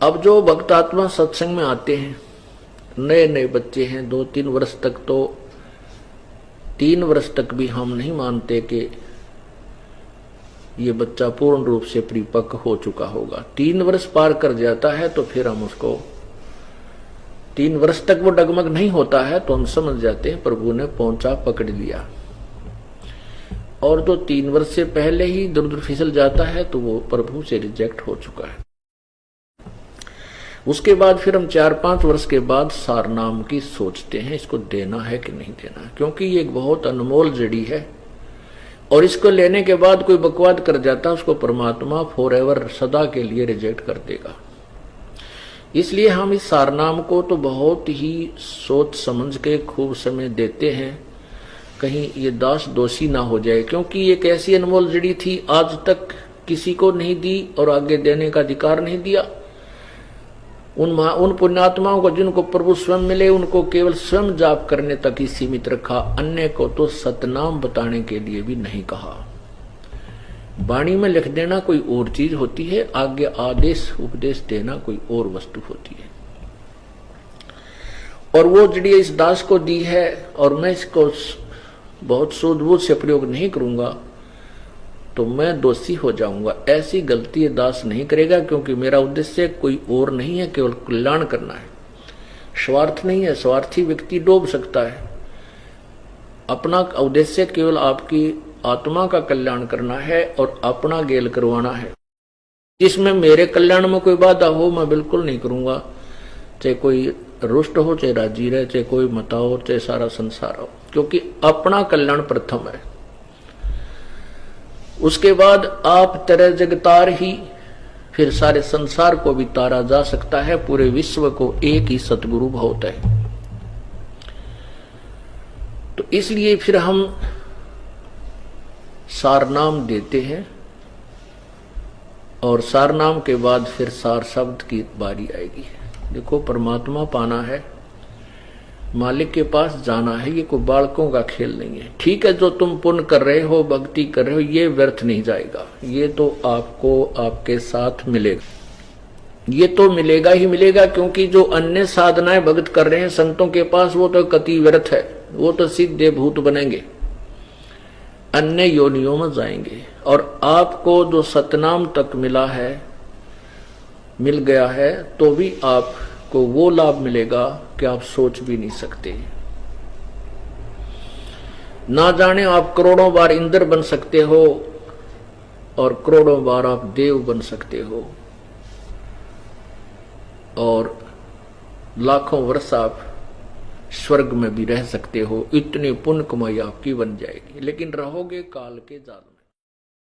अब जो भक्त आत्मा सत्संग में आते हैं, नए नए बच्चे हैं, 2-3 वर्ष तक, तो 3 वर्ष तक भी हम नहीं मानते कि ये बच्चा पूर्ण रूप से परिपक्व हो चुका होगा। 3 वर्ष पार कर जाता है तो फिर हम उसको, 3 वर्ष तक वो डगमग नहीं होता है तो हम समझ जाते हैं प्रभु ने पहुंचा पकड़ लिया। और जो 3 वर्ष से पहले ही दूर फिसल जाता है तो वो प्रभु से रिजेक्ट हो चुका है। उसके बाद फिर हम 4-5 वर्ष के बाद सार नाम की सोचते हैं, इसको देना है कि नहीं देना है, क्योंकि ये एक बहुत अनमोल जड़ी है और इसको लेने के बाद कोई बकवाद कर जाता है उसको परमात्मा फॉरएवर सदा के लिए रिजेक्ट कर देगा। इसलिए हम इस सार नाम को तो बहुत ही सोच समझ के खूब समय देते हैं, कहीं ये दास दोषी ना हो जाए, क्योंकि एक ऐसी अनमोल जड़ी थी, आज तक किसी को नहीं दी और आगे देने का अधिकार नहीं दिया। उन पुण्यात्माओं को जिनको प्रभु स्वयं मिले उनको केवल स्वयं जाप करने तक ही सीमित रखा, अन्य को तो सतनाम बताने के लिए भी नहीं कहा। वाणी में लिख देना कोई और चीज होती है, आगे आदेश उपदेश देना कोई और वस्तु होती है। और वो जड़ी इस दास को दी है और मैं इसको बहुत सूझबूझ से प्रयोग नहीं करूंगा तो मैं दोषी हो जाऊंगा। ऐसी गलती ये दास नहीं करेगा, क्योंकि मेरा उद्देश्य कोई और नहीं है, केवल कल्याण करना है, स्वार्थ नहीं है। स्वार्थी व्यक्ति डूब सकता है। अपना उद्देश्य केवल आपकी आत्मा का कल्याण करना है और अपना गेल करवाना है। इसमें मेरे कल्याण में कोई बाधा हो मैं बिल्कुल नहीं करूंगा, चाहे कोई रुष्ट हो, चाहे राजी रहे, चाहे कोई मता हो, चाहे सारा संसार हो, क्योंकि अपना कल्याण प्रथम है। उसके बाद आप तरह जगतार ही, फिर सारे संसार को भी तारा जा सकता है, पूरे विश्व को एक ही सतगुरु बहुत है। तो इसलिए फिर हम सारनाम देते हैं और सारनाम के बाद फिर सार शब्द की बारी आएगी। देखो, परमात्मा पाना है, मालिक के पास जाना है, ये कोई बालकों का खेल नहीं है। ठीक है, जो तुम पुण्य कर रहे हो, भक्ति कर रहे हो, ये व्यर्थ नहीं जाएगा, ये तो आपको आपके साथ मिलेगा, ये तो मिलेगा ही मिलेगा। क्योंकि जो अन्य साधनाएं भक्त कर रहे हैं संतों के पास, वो तो कति व्यर्थ है, वो तो सीधे भूत बनेंगे, अन्य योनियों में जाएंगे। और आपको जो सतनाम तक मिला है, मिल गया है, तो भी आपको वो लाभ मिलेगा कि आप सोच भी नहीं सकते। ना जाने आप करोड़ों बार इंद्र बन सकते हो और करोड़ों बार आप देव बन सकते हो और लाखों वर्ष आप स्वर्ग में भी रह सकते हो। इतनी पुण्य कमाई आपकी बन जाएगी, लेकिन रहोगे काल के जाल में।